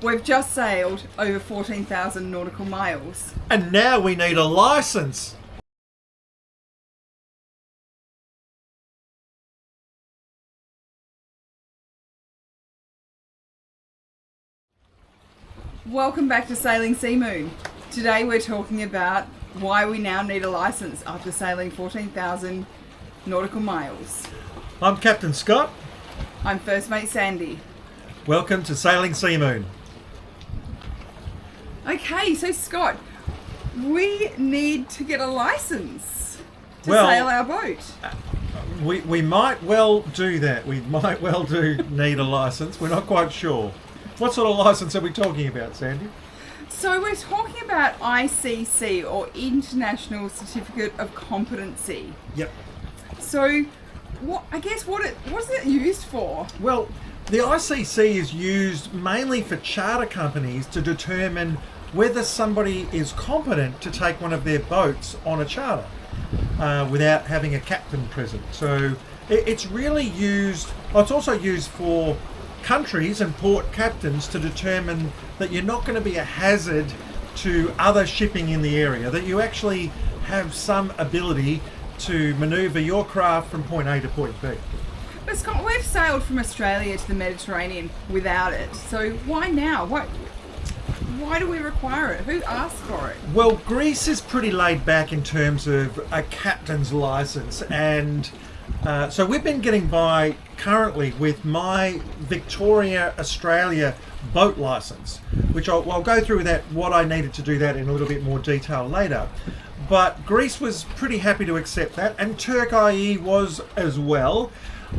We've just sailed over 14,000 nautical miles. And now we need a license. Welcome back to Sailing Sea Moon. Today we're talking about why we now need a license after sailing 14,000 nautical miles. I'm Captain Scott. I'm First Mate Sandy. Welcome to Sailing Sea Moon. Okay, so Scott, we need to get a license to Well, sail our boat. We might well do that. We might well do need a license. We're not quite sure. What sort of license are we talking about, Sandy? So we're talking about ICC, or International Certificate of Competency. Yep. So, what is it used for? Well, the ICC is used mainly for charter companies to determine whether somebody is competent to take one of their boats on a charter without having a captain present. So it's really used, it's also used for countries and port captains to determine that you're not going to be a hazard to other shipping in the area, that you actually have some ability to manoeuvre your craft from point A to point B. But Scott, we've sailed from Australia to the Mediterranean without it, so why now? Why do we require it? Who asked for it? Well, Greece is pretty laid back in terms of a captain's license, and so we've been getting by currently with my Victoria, Australia boat license, which I'll go through that, what I needed to do that in a little bit more detail later. But Greece was pretty happy to accept that, and Turkey was as well.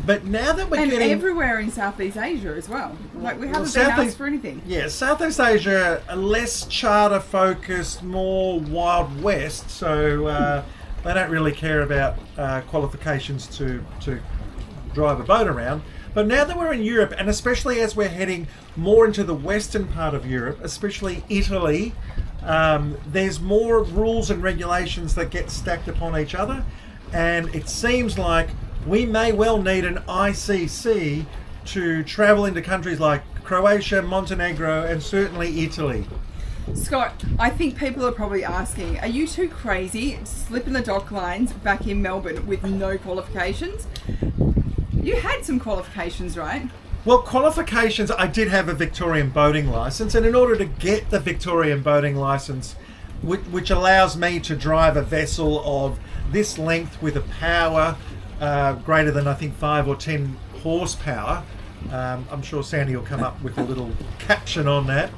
But now that we're getting everywhere in Southeast Asia as well, like we haven't been asked for anything. Yeah, Southeast Asia, less charter focused, more Wild West. So they don't really care about qualifications to drive a boat around. But now that we're in Europe, and especially as we're heading more into the western part of Europe, especially Italy, there's more rules and regulations that get stacked upon each other, and it seems like we may well need an ICC to travel into countries like Croatia, Montenegro, and certainly Italy. Scott, I think people are probably asking, are you too crazy to slip in the dock lines back in Melbourne with no qualifications? You had some qualifications, right? Well, qualifications, I did have a Victorian boating licence, and in order to get the Victorian boating licence, which allows me to drive a vessel of this length with a power greater than, I think, 5 or 10 horsepower, I'm sure Sandy will come up with a little caption on that.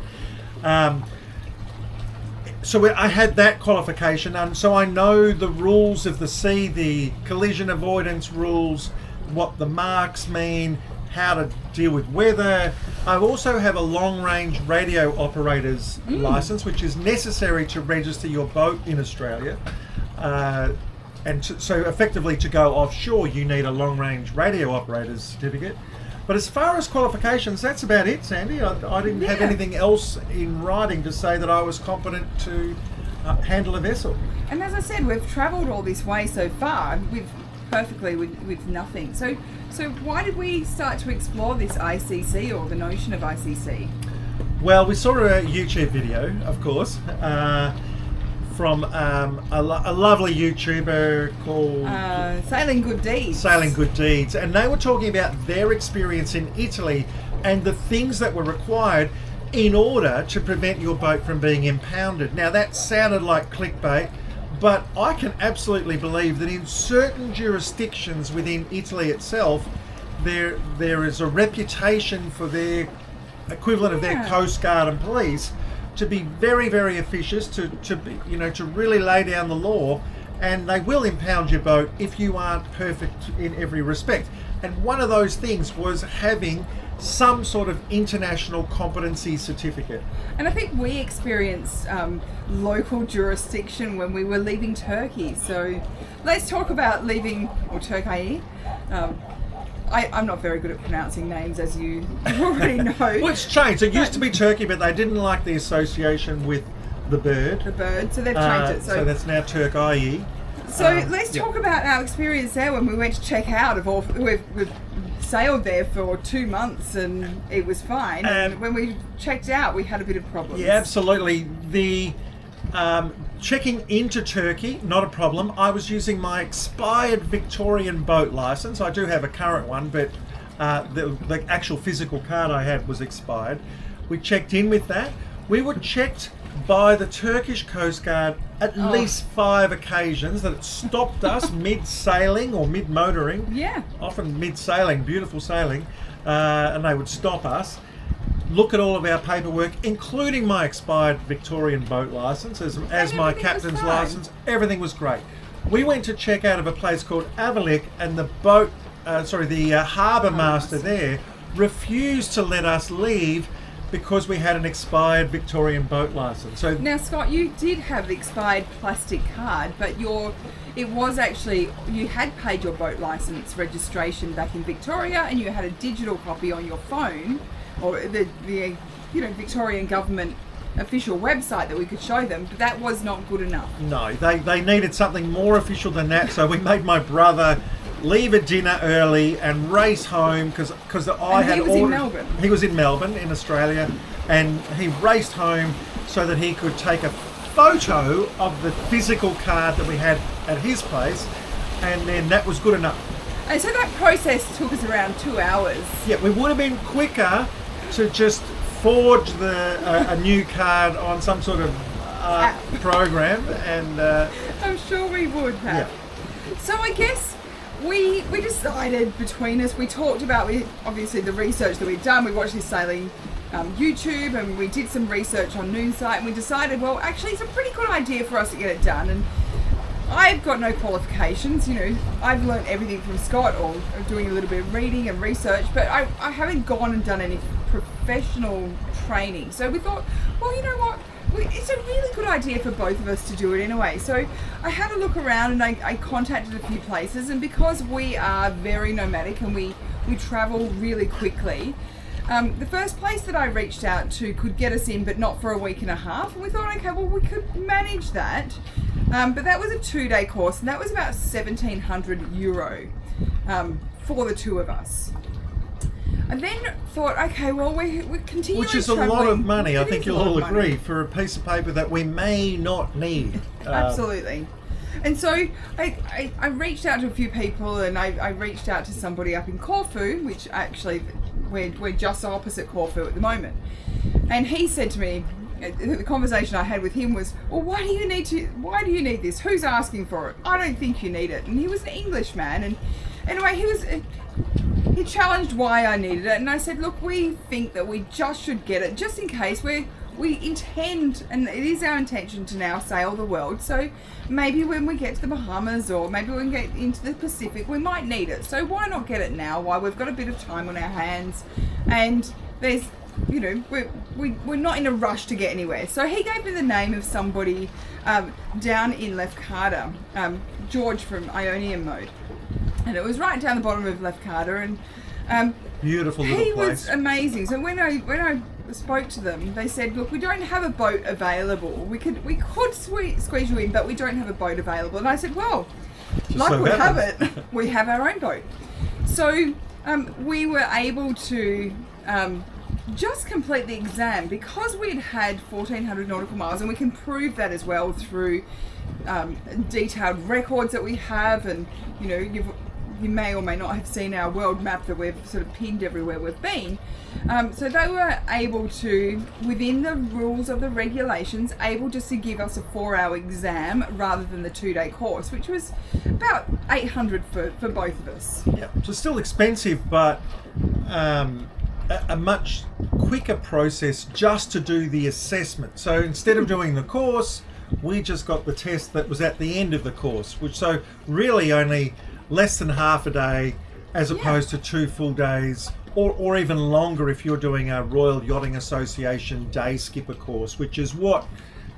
So I had that qualification, and so I know the rules of the sea, the collision avoidance rules, what the marks mean, how to deal with weather. I also have a long-range radio operator's license, which is necessary to register your boat in Australia. So effectively to go offshore, you need a long-range radio operator's certificate. But as far as qualifications, that's about it, Sandy. I didn't have anything else in writing to say that I was competent to handle a vessel. And as I said, we've travelled all this way so far with nothing. So why did we start to explore this ICC, or the notion of ICC? Well, we saw a YouTube video, of course, from a lovely YouTuber called Sailing Good Deeds. Sailing Good Deeds, and they were talking about their experience in Italy and the things that were required in order to prevent your boat from being impounded. Now that sounded like clickbait, but I can absolutely believe that in certain jurisdictions within Italy itself, there is a reputation for their equivalent of their Coast Guard and police to be very, very officious, to be, to really lay down the law, and they will impound your boat if you aren't perfect in every respect. And one of those things was having some sort of international competency certificate. And I think we experienced local jurisdiction when we were leaving Turkey. So let's talk about leaving, or Turkey. I'm not very good at pronouncing names, as you already know. Well, it's changed. It used to be Turkey, but they didn't like the association with the bird. The bird, so they've changed it. So that's now Turkey. So let's talk about our experience there when we went to check out of all. We've sailed there for 2 months and it was fine. And when we checked out, we had a bit of problems. Yeah, absolutely. The checking into Turkey, not a problem. I was using my expired Victorian boat license. I do have a current one, but the actual physical card I had was expired. We checked in with that. We were checked by the Turkish Coast Guard at least 5 occasions that it stopped us mid-sailing or mid-motoring. Yeah. Often mid-sailing, beautiful sailing, and they would stop us, look at all of our paperwork, including my expired Victorian boat license as my captain's license. Everything was great. We went to check out of a place called Avalik, and the harbour master there refused to let us leave because we had an expired Victorian boat license. So now, Scott, you did have the expired plastic card, but you had paid your boat license registration back in Victoria, and you had a digital copy on your phone, or the Victorian government official website that we could show them, but that was not good enough. No, they needed something more official than that, so we made my brother leave a dinner early and race home because I had ordered. He was in Melbourne. He was in Melbourne, in Australia, and he raced home so that he could take a photo of the physical card that we had at his place, and then that was good enough. And so that process took us around 2 hours. Yeah, we would have been quicker to just forge a new card on some sort of program, and I'm sure we would have. Yeah. So I guess we decided between us, we talked about obviously the research that we'd done. We watched this sailing YouTube, and we did some research on Noonsight, and we decided, well, actually it's a pretty good idea for us to get it done. And I've got no qualifications, I've learned everything from Scott, or doing a little bit of reading and research, but I haven't gone and done any professional training. So we thought, well, you know what? It's a really good idea for both of us to do it anyway. So I had a look around, and I contacted a few places, and because we are very nomadic and we travel really quickly, the first place that I reached out to could get us in, but not for a week and a half. And we thought, okay, well, we could manage that. But that was a 2-day course, and that was about €1,700 for the two of us. I then thought, okay, well, we continue. Which is a lot of money, I think you'll all agree, for a piece of paper that we may not need. Absolutely. And so I reached out to a few people, and I reached out to somebody up in Corfu, which actually we're just opposite Corfu at the moment. And he said to me, the conversation I had with him was, well, why do you need this? Who's asking for it? I don't think you need it. And he was an Englishman, and anyway, he challenged why I needed it, and I said, look, we think that we just should get it, just in case we intend, and it is our intention to now sail the world, so maybe when we get to the Bahamas, or maybe when we get into the Pacific, we might need it. So why not get it now, while we've got a bit of time on our hands, and there's, we're not in a rush to get anywhere. So he gave me the name of somebody down in Lefkada, George from Ionian Mode. And it was right down the bottom of Lefkada, and beautiful little he place. was amazing. So when I spoke to them, they said, look, we don't have a boat available. We could squeeze you in, but we don't have a boat available. And I said, well, have it. We have our own boat. So we were able to just complete the exam because we'd had 1,400 nautical miles, and we can prove that as well through detailed records that we have. And you may or may not have seen our world map that we've sort of pinned everywhere we've been. So they were able to, within the rules of the regulations, able just to give us a 4-hour exam rather than the 2-day course, which was about $800 for both of us. Yeah, so still expensive, but a much quicker process just to do the assessment. So instead of doing the course, we just got the test that was at the end of the course, which so really only less than half a day, as opposed to 2 full days, or even longer if you're doing a Royal Yachting Association day skipper course, which is what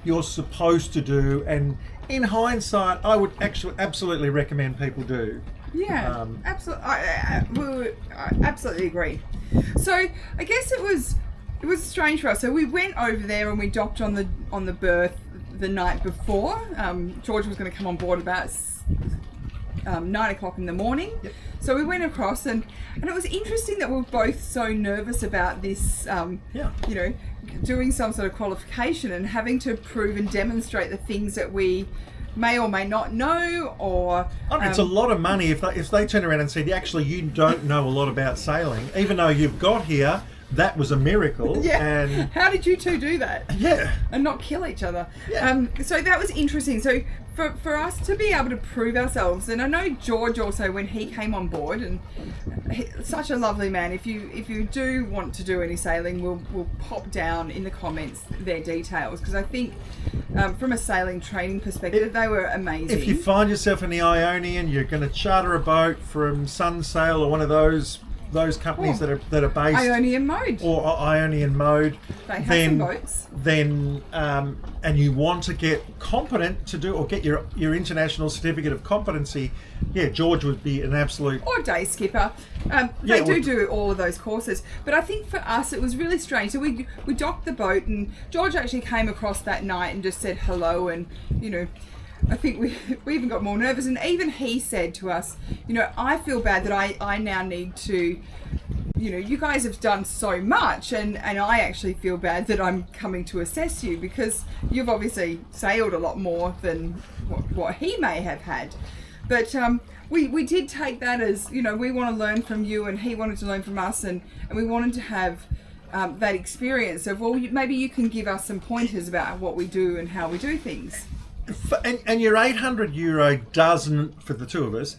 you're supposed to do. And in hindsight, I would actually absolutely recommend people do. Yeah, absolutely. I absolutely agree. So I guess it was strange for us. So we went over there and we docked on the berth the night before. George was going to come on board about 9 o'clock in the morning. Yep. So we went across, and it was interesting that we were both so nervous about this, you know, doing some sort of qualification and having to prove and demonstrate the things that we may or may not know, or it's a lot of money if they turn around and say, actually, you don't know a lot about sailing, even though you've got here. That was a miracle. Yeah. And how did you two do that? Yeah. And not kill each other. Yeah. So that was interesting. So for us to be able to prove ourselves, and I know George also, when he came on board, and such a lovely man. If you do want to do any sailing, we'll pop down in the comments their details, because I think from a sailing training perspective, they were amazing. If you find yourself in the Ionian, you're going to charter a boat from Sunsail or one of those companies that are based Ionian Mode or Ionian Mode, they have some boats. Then and you want to get competent to do or get your international certificate of competency, George would be an absolute, or day skipper. They do all of those courses, but I think for us it was really strange. So we docked the boat, and George actually came across that night and just said hello, and you know, I think we even got more nervous, and even he said to us, you know, I feel bad that I now need to, you know, you guys have done so much, and I actually feel bad that I'm coming to assess you, because you've obviously sailed a lot more than what he may have had. But we did take that as, you know, we want to learn from you, and he wanted to learn from us, and we wanted to have that experience of, well, maybe you can give us some pointers about what we do and how we do things. And your €800 doesn't, for the two of us,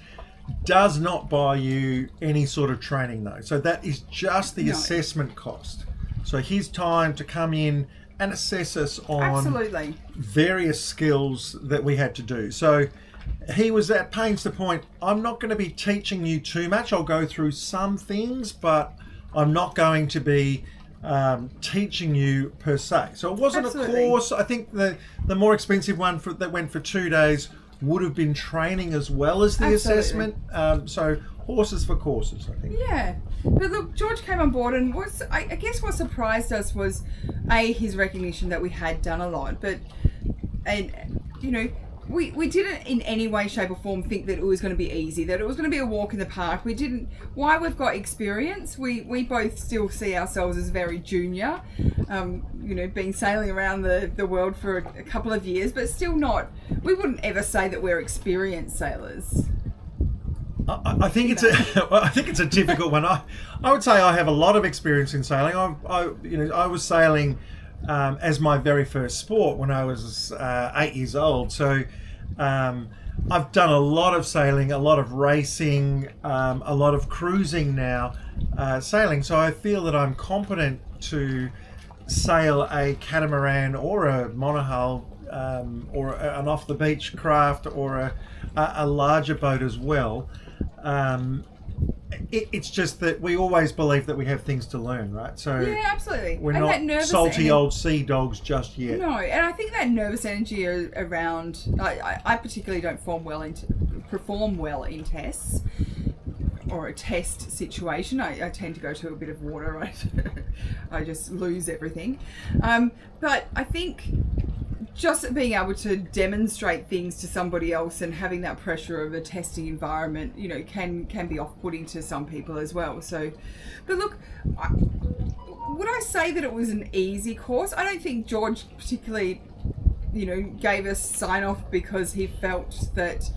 does not buy you any sort of training though. So that is just the assessment cost. So his time to come in and assess us on various skills that we had to do. So he was at pains to point, I'm not going to be teaching you too much. I'll go through some things, but I'm not going to be teaching you per se. So it wasn't a course. I think the more expensive one that went for 2 days would have been training as well as the assessment. So horses for courses, I think. Yeah. But look, George came on board, and I guess what surprised us was his recognition that we had done a lot, and you know, we didn't in any way, shape or form think that it was going to be easy, that it was going to be a walk in the park. We didn't. Why we've got experience, we both still see ourselves as very junior, you know, been sailing around the world for a couple of years, but still not, we wouldn't ever say that we're experienced sailors. I think it's a difficult one. I would say I have a lot of experience in sailing. I was sailing as my very first sport when I was 8 years old. So I've done a lot of sailing, a lot of racing, a lot of cruising now, sailing. So I feel that I'm competent to sail a catamaran or a monohull or an off-the-beach craft or a larger boat as well. It's just that we always believe that we have things to learn, right? So yeah, absolutely. We're not salty old sea dogs just yet. No, and I think that nervous energy around. I particularly don't perform well in tests or a test situation. I tend to go to a bit of water, right? I just lose everything. But I think just being able to demonstrate things to somebody else and having that pressure of a testing environment, you know, can be off-putting to some people as well. So, but look, would I say that it was an easy course? I don't think George particularly, you know, gave us sign-off because he felt that,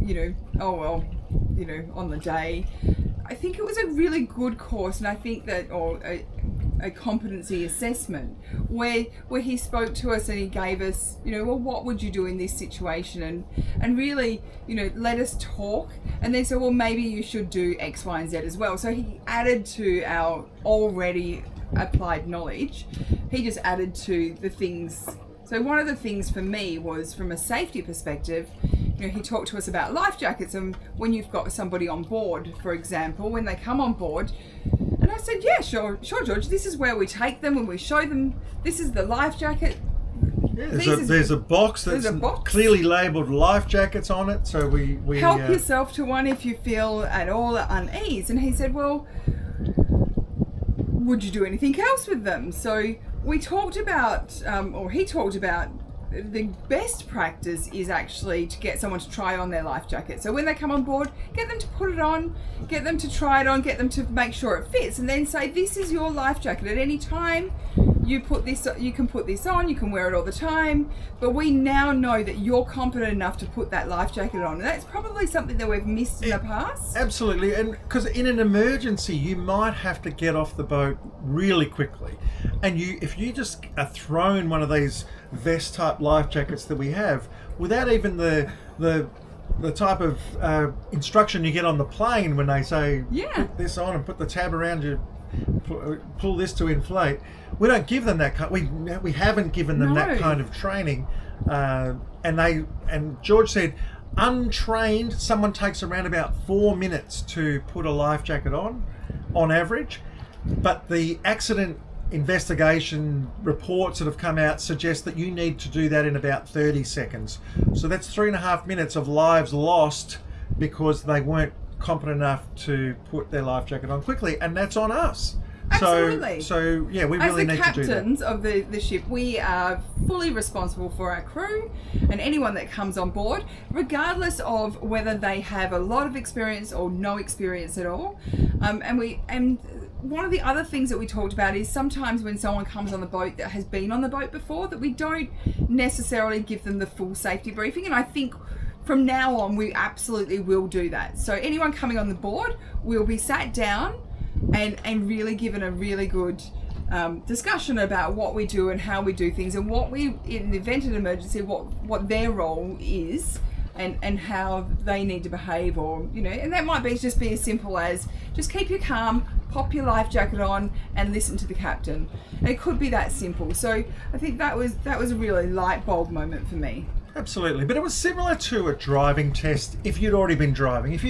you know, oh well, you know, on the day. I think it was a really good course, and I think that, a competency assessment where he spoke to us and he gave us, you know, well, what would you do in this situation, and really, you know, let us talk, and then said, well, maybe you should do X, Y, and Z as well. So he added to our already applied knowledge. He just added to the things. So one of the things for me was, from a safety perspective, you know, he talked to us about life jackets, and when you've got somebody on board, for example, when they come on board, and I said, yeah, sure, George, this is where we take them and we show them, this is the life jacket. Yeah, there's a box that's clearly labelled life jackets on it, so we help yourself to one if you feel at all at unease. And he said, well, would you do anything else with them? So we talked about, or he talked about, the best practice is actually to get someone to try on their life jacket. So when they come on board, get them to put it on, get them to try it on, get them to make sure it fits, and then say, this is your life jacket. At any time, you can put this on, you can wear it all the time, but we now know that you're competent enough to put that life jacket on. And that's probably something that we've missed in the past. Absolutely, and because in an emergency, you might have to get off the boat really quickly, and if you just are thrown one of these vest type life jackets that we have without even the type of instruction you get on the plane when they say put this on and put the tab around you, pull this to inflate. We don't give them that we haven't given them that kind of training, and George said untrained someone takes around about 4 minutes to put a life jacket on average, but the accident investigation reports that have come out suggest that you need to do that in about 30 seconds. So that's 3.5 minutes of lives lost because they weren't competent enough to put their life jacket on quickly, and that's on us. Absolutely. So yeah, we really need to do that. As the captains of the ship, we are fully responsible for our crew and anyone that comes on board, regardless of whether they have a lot of experience or no experience at all. And one of the other things that we talked about is sometimes when someone comes on the boat that has been on the boat before, that we don't necessarily give them the full safety briefing. And I think from now on, we absolutely will do that. So anyone coming on the board will be sat down and really given a really good discussion about what we do and how we do things, and what we, in the event of an emergency, what their role is, and how they need to behave, or and that might just be as simple as just keep your calm, pop your life jacket on, and listen to the captain. And it could be that simple. So I think that was a really light bulb moment for me. Absolutely, but it was similar to a driving test. If you'd already been driving, if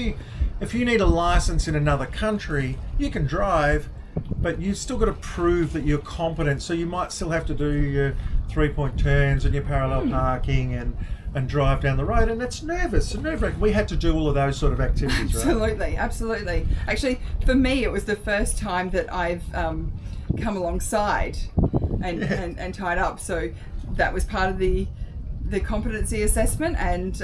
you need a license in another country, you can drive, but you've still got to prove that you're competent. So you might still have to do your 3-point turns and your parallel parking and drive down the road, and it's nerve-wracking. We had to do all of those sort of activities, right? Absolutely. Actually, for me, it was the first time that I've come alongside and tied up. So that was part of the competency assessment, and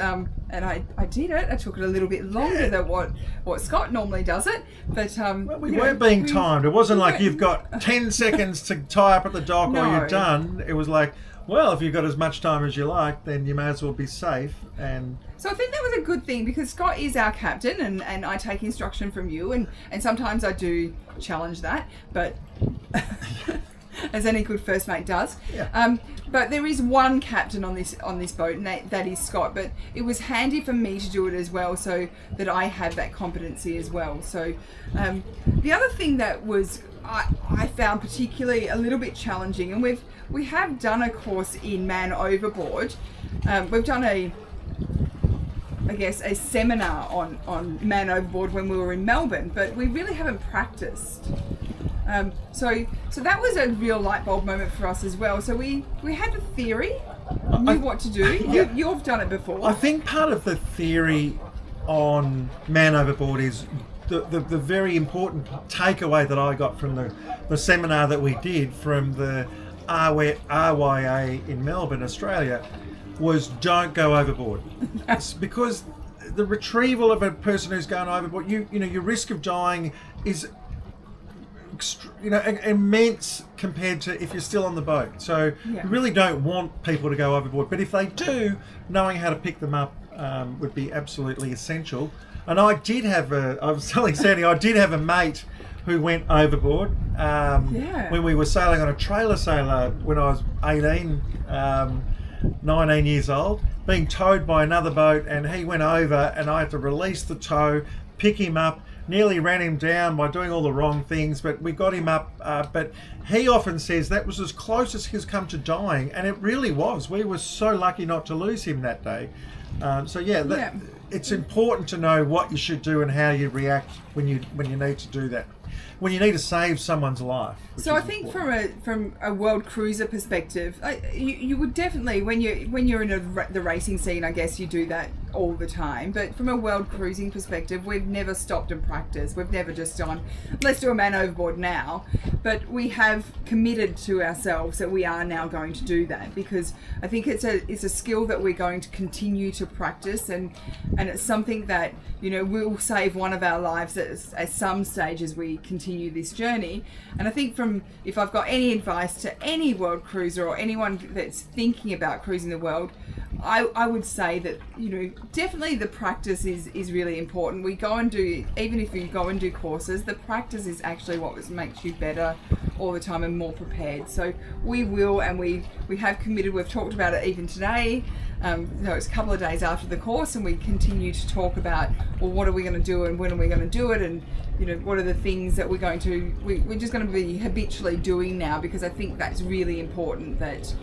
I did it. I took it a little bit longer than what Scott normally does it, but we weren't being timed. It wasn't like you've got 10 seconds to tie up at the dock or you're done. It was like, well, if you've got as much time as you like, then you may as well be safe. And so I think that was a good thing, because Scott is our captain, and I take instruction from you, and sometimes I do challenge that, but as any good first mate does. Yeah. But there is one captain on this boat, and that is Scott. But it was handy for me to do it as well, so that I have that competency as well. So the other thing that was I found particularly a little bit challenging, and we have done a course in Man Overboard. We've done a seminar on Man Overboard when we were in Melbourne, but we really haven't practiced. So that was a real light bulb moment for us as well. So we had the theory, knew what to do. You've done it before. I think part of the theory on Man Overboard is the very important takeaway that I got from the seminar that we did from the RYA in Melbourne, Australia, was don't go overboard. It's because the retrieval of a person who's going overboard, your risk of dying is immense compared to if you're still on the boat. So you really don't want people to go overboard. But if they do, knowing how to pick them up would be absolutely essential. And I was telling Sandy, I did have a mate who went overboard when we were sailing on a trailer sailor when I was 18, 19 years old, being towed by another boat, and he went over and I had to release the tow, pick him up, nearly ran him down by doing all the wrong things, but we got him up. But he often says that was as close as he's come to dying, and it really was. We were so lucky not to lose him that day. It's important to know what you should do and how you react when you need to do that, when you need to save someone's life. So I think from a world cruiser perspective, you would definitely, when you're in the racing scene, I guess you do that all the time, but from a world cruising perspective, we've never stopped and practiced. We've never just gone, let's do a man overboard now, but we have committed to ourselves that we are now going to do that, because I think it's a skill that we're going to continue to practice, and it's something that, you know, will save one of our lives at some stage as we continue this journey. And I think if I've got any advice to any world cruiser or anyone that's thinking about cruising the world, I would say that, you know, definitely the practice is really important. We go and do, even if you go and do courses, the practice is actually what makes you better all the time and more prepared. So we will, and we have committed, we've talked about it even today. So it's a couple of days after the course, and we continue to talk about, well, what are we going to do and when are we going to do it, and, you know, what are the things that we're just going to be habitually doing now, because I think that's really important that,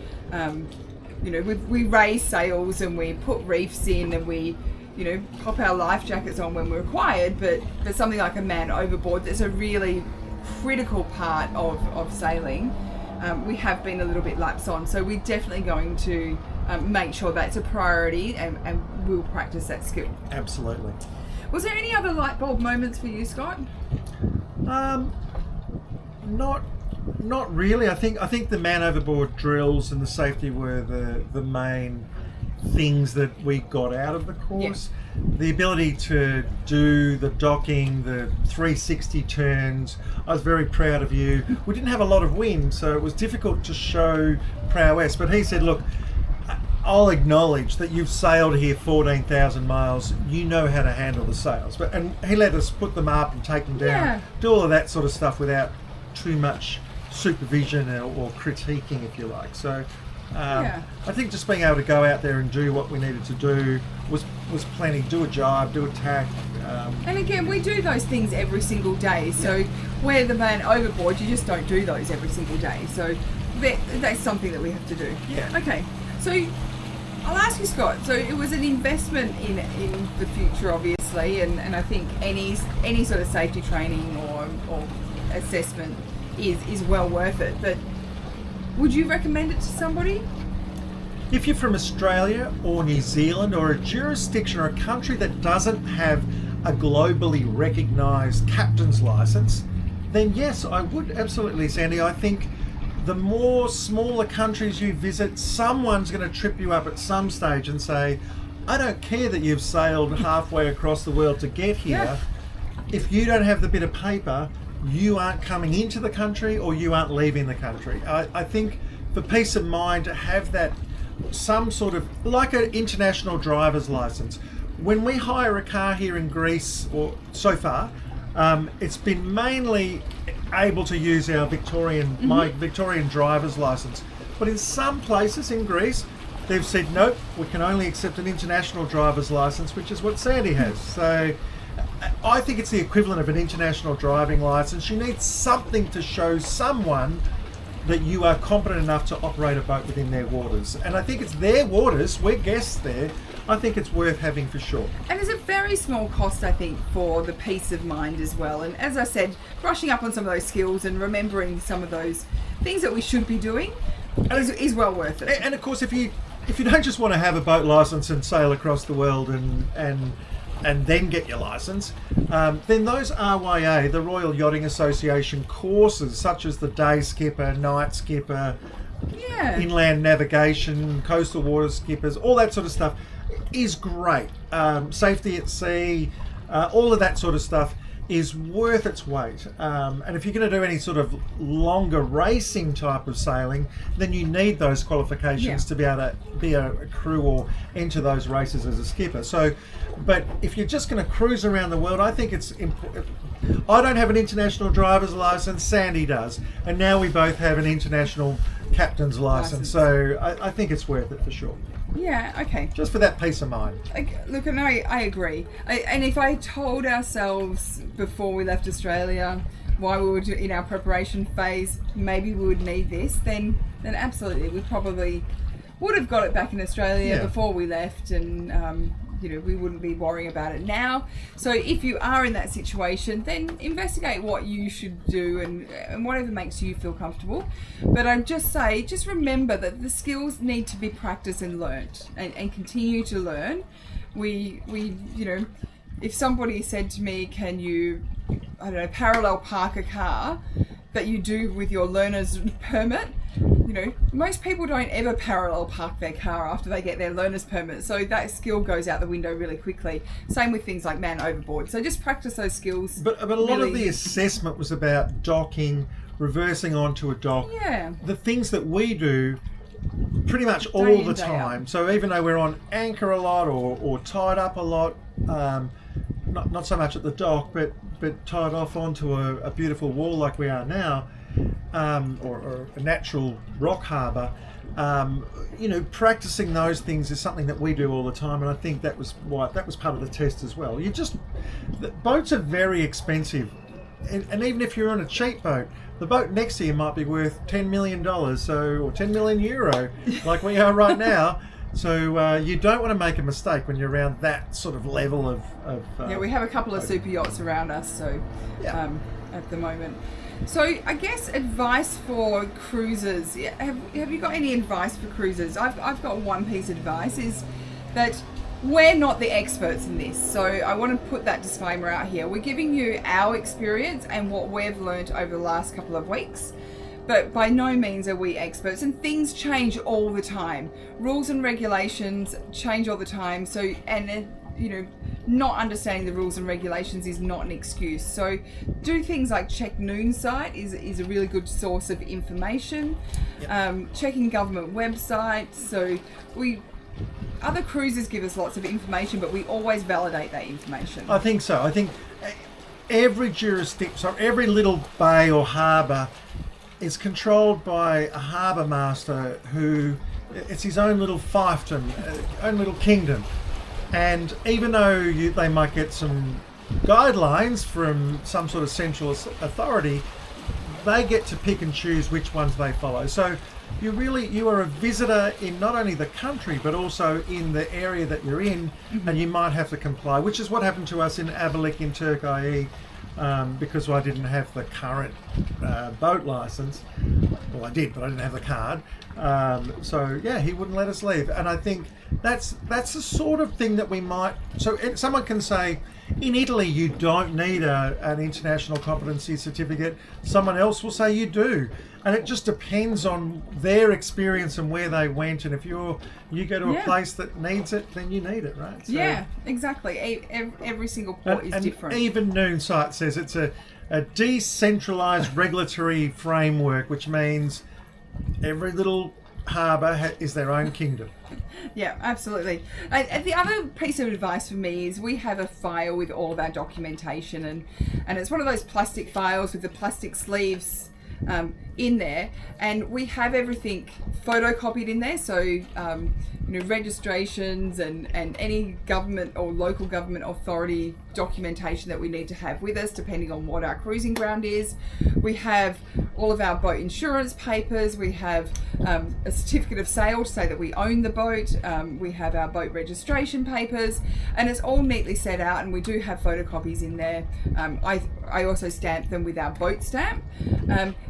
you know, we raise sails and we put reefs in and we, you know, pop our life jackets on when we're required, but for something like a man overboard, that's a really critical part of sailing, we have been a little bit lax on. So we're definitely going to make sure that's a priority, and we'll practice that skill. Absolutely. Was there any other light bulb moments for you, Scott? Not really. I think the man overboard drills and the safety were the main things that we got out of the course. Yeah. The ability to do the docking, the 360 turns. I was very proud of you. We didn't have a lot of wind, so it was difficult to show prowess. But he said, look, I'll acknowledge that you've sailed here 14,000 miles. You know how to handle the sails. And he let us put them up and take them down, do all of that sort of stuff without too much supervision or critiquing, if you like. So I think just being able to go out there and do what we needed to do was plenty. Do a jibe, do a tack. And again, we do those things every single day. So where the man overboard, you just don't do those every single day. So that's something that we have to do. Yeah. Okay. So I'll ask you, Scott. So it was an investment in the future, obviously, and I think any sort of safety training or assessment is well worth it. But would you recommend it to somebody? If you're from Australia or New Zealand or a jurisdiction or a country that doesn't have a globally recognised captain's licence, then yes, I would absolutely, Sandy. I think the more smaller countries you visit, someone's going to trip you up at some stage and say, I don't care that you've sailed halfway across the world to get here. Yeah. If you don't have the bit of paper, you aren't coming into the country or you aren't leaving the country. I think for peace of mind to have that, some sort of, like an international driver's license. When we hire a car here in Greece, or so far, it's been mainly able to use our my Victorian driver's license. But in some places in Greece, they've said, nope, we can only accept an international driver's license, which is what Sandy has. So I think it's the equivalent of an international driving license. You need something to show someone that you are competent enough to operate a boat within their waters. And I think it's their waters, we're guests there. I think it's worth having for sure. And there's a very small cost, I think, for the peace of mind as well. And as I said, brushing up on some of those skills and remembering some of those things that we should be doing is well worth it. And of course, if you don't just want to have a boat license and sail across the world and then get your license, then those RYA, the Royal Yachting Association courses, such as the day skipper, night skipper, inland navigation, coastal water skippers, all that sort of stuff is great. Safety at sea, all of that sort of stuff is worth its weight. And if you're going to do any sort of longer racing type of sailing, then you need those qualifications to be able to be a crew or enter those races as a skipper. So, but if you're just going to cruise around the world, I think it's important. I don't have an international driver's license, Sandy does, and now we both have an international captain's license. So I think it's worth it for sure. Yeah, okay. Just for that peace of mind. Look, and I agree. And if I told ourselves before we left Australia, while we were in our preparation phase, maybe we would need this, then absolutely, we probably would have got it back in Australia before we left, and we wouldn't be worrying about it now. So if you are in that situation, then investigate what you should do and whatever makes you feel comfortable. But I'd just say, just remember that the skills need to be practiced and learnt and continue to learn. we if somebody said to me, can you, I don't know, parallel park a car that you do with your learner's permit, most people don't ever parallel park their car after they get their learner's permit. So that skill goes out the window really quickly. Same with things like man overboard. So just practice those skills. But a lot of the assessment was about docking, reversing onto a dock. Yeah. The things that we do pretty much all Day in, the day time. out. So even though we're on anchor a lot or tied up a lot, not so much at the dock, but tied off onto a beautiful wall like we are now, or a natural rock harbour, practicing those things is something that we do all the time, and I think that was part of the test as well. The boats are very expensive, and even if you're on a cheap boat, the boat next to you might be worth $10 million, or 10 million euro, like we are right now. So you don't want to make a mistake when you're around that sort of level of we have a couple of super yachts around us, so at the moment. So I guess advice for cruisers. Have you got any advice for cruisers? I've got one piece of advice, is that we're not the experts in this. So I want to put that disclaimer out here. We're giving you our experience and what we've learned over the last couple of weeks. But by no means are we experts, and things change all the time. Rules and regulations change all the time. So, not understanding the rules and regulations is not an excuse. So do things like check Noon site is a really good source of information. Yep. Checking government websites. So other cruisers give us lots of information, but we always validate that information. I think so. I think every jurisdiction, so every little bay or harbour is controlled by a harbour master who, it's his own little fiefdom, own little kingdom. And even though they might get some guidelines from some sort of central authority, they get to pick and choose which ones they follow. So you are a visitor in not only the country, but also in the area that you're in, and you might have to comply, which is what happened to us in Abalik in Turkey. Because I didn't have the current boat license. Well, I did, but I didn't have the card. So he wouldn't let us leave. And I think that's the sort of thing that we might. So someone can say, in Italy you don't need an international competency certificate. Someone else will say you do. And it just depends on their experience and where they went. And if you go to a place that needs it, then you need it, right? So, exactly. Every single port is different. Even Noon site says it's a decentralised regulatory framework, which means every little harbour is their own kingdom. Yeah, absolutely. And the other piece of advice for me is we have a file with all of our documentation, and it's one of those plastic files with the plastic sleeves in there, and we have everything photocopied in there, so registrations and any government or local government authority documentation that we need to have with us depending on what our cruising ground is. We have all of our boat insurance papers, we have a certificate of sale to say that we own the boat, we have our boat registration papers, and it's all neatly set out, and we do have photocopies in there. I also stamp them with our boat stamp,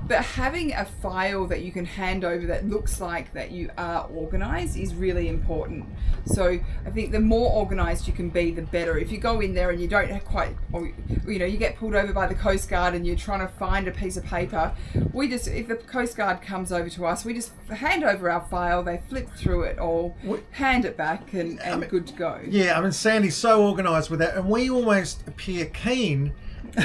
but having a file that you can hand over that looks like that you are organised is really important. So I think the more organised you can be, the better. If you go in there and you don't quite, or you get pulled over by the Coast Guard and you're trying to find a piece of paper, if the Coast Guard comes over to us, we just hand over our file, they flip through it all, hand it back, and good to go. Yeah, I mean, Sandy's so organised with that, and we almost appear keen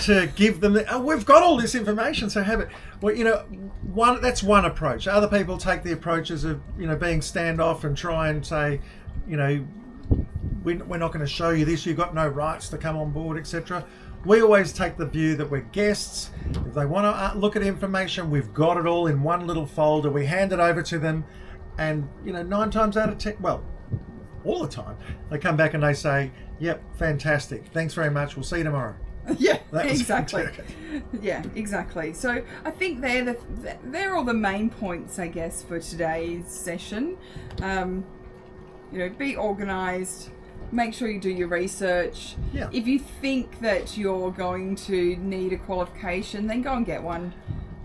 to give them we've got all this information, so have it. Well, that's one approach. Other people take the approaches of being standoff and try and say, we're not going to show you this, you've got no rights to come on board, etc. We always take the view that we're guests. If they want to look at information, we've got it all in one little folder, we hand it over to them, and 9 times out of 10, well, all the time, they come back and they say, yep, fantastic, thanks very much, we'll see you tomorrow. Yeah, exactly. Yeah, exactly. So I think they're all the main points, I guess, for today's session. Be organised. Make sure you do your research. Yeah. If you think that you're going to need a qualification, then go and get one.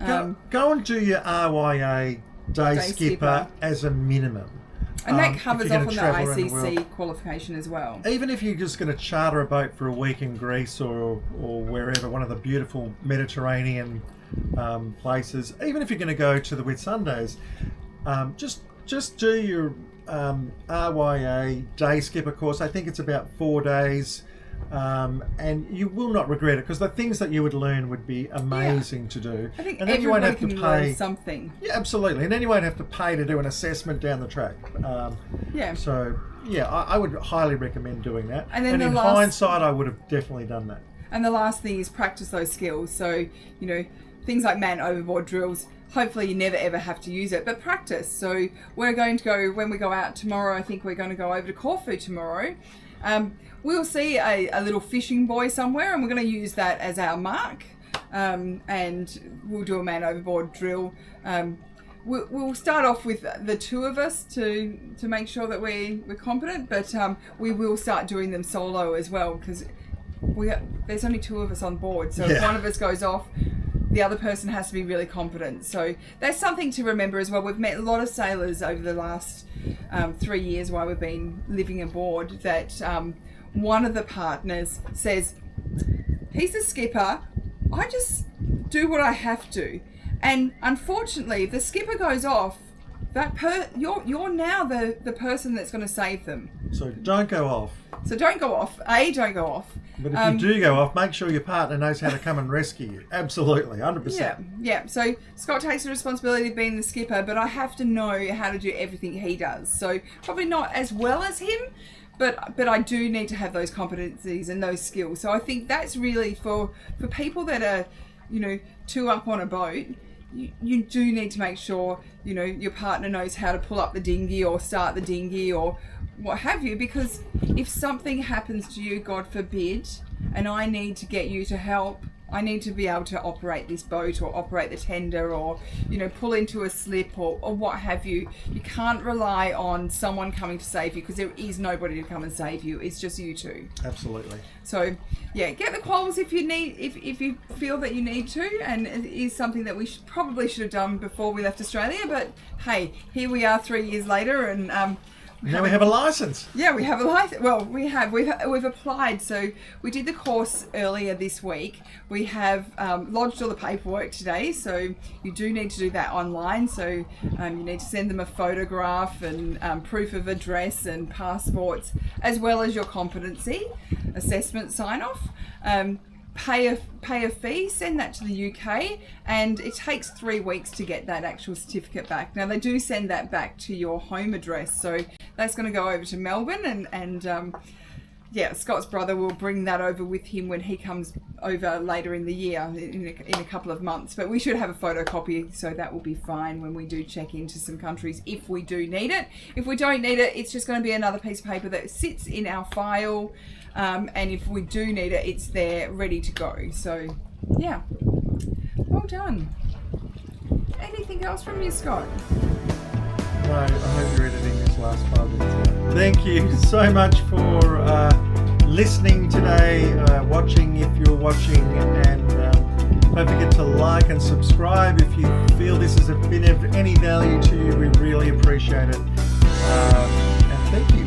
Go and do your RYA day skipper as a minimum. And that if covers you're off gonna on the travel around the ICC world. qualification as well. Even if you're just going to charter a boat for a week in Greece or wherever, one of the beautiful Mediterranean places, even if you're going to go to the Whitsundays, just do your RYA day skipper course. I think it's about 4 days, and you will not regret it, because the things that you would learn would be amazing to do. I think and then you won't everybody have to can pay learn something. Yeah, absolutely. And then you won't have to pay to do an assessment down the track. Yeah. So, yeah, I would highly recommend doing that. And then in the last- hindsight, I would have definitely done that. And the last thing is practice those skills. So, things like man overboard drills, hopefully you never ever have to use it, but practice. So we're going to go, when we go out tomorrow, I think we're going to go over to Corfu tomorrow. We'll see a little fishing buoy somewhere, and we're going to use that as our mark. And we'll do a man overboard drill. We'll start off with the two of us to make sure that we're competent, but we will start doing them solo as well, because there's only two of us on board. So if one of us goes off, the other person has to be really competent. So that's something to remember as well. We've met a lot of sailors over the last 3 years while we've been living aboard, that one of the partners says, he's the skipper, I just do what I have to. And unfortunately, if the skipper goes off, you're now the person that's going to save them. So don't go off. So don't go off. Don't go off. But if you do go off, make sure your partner knows how to come and rescue you. Absolutely, 100%. Yeah. So Scott takes the responsibility of being the skipper, but I have to know how to do everything he does. So probably not as well as him, but I do need to have those competencies and those skills. So I think that's really for people that are, two up on a boat. You do need to make sure, your partner knows how to pull up the dinghy or start the dinghy or what have you, because if something happens to you, God forbid, and I need to get you to help, I need to be able to operate this boat or operate the tender or, pull into a slip or what have you. You can't rely on someone coming to save you, because there is nobody to come and save you. It's just you two. Absolutely. So, get the quals if you need, if you feel that you need to, and it is something that we probably should have done before we left Australia. But hey, here we are 3 years later, and now we have a license. Yeah, we have a license. Well, we've applied. So we did the course earlier this week. We have lodged all the paperwork today. So you do need to do that online. So you need to send them a photograph and proof of address and passports, as well as your competency assessment sign off. Pay a fee, send that to the UK, and it takes 3 weeks to get that actual certificate back. Now they do send that back to your home address, so that's going to go over to Melbourne, and Scott's brother will bring that over with him when he comes over later in the year, in a couple of months. But we should have a photocopy, so that will be fine when we do check into some countries if we do need it. If we don't need it, it's just going to be another piece of paper that sits in our file. And if we do need it, it's there ready to go. So, yeah, well done. Anything else from you, Scott? No, I hope you're editing this last 5 minutes out. Thank you so much for listening today, watching if you're watching, and don't forget to like and subscribe if you feel this has been of any value to you. We really appreciate it. And thank you.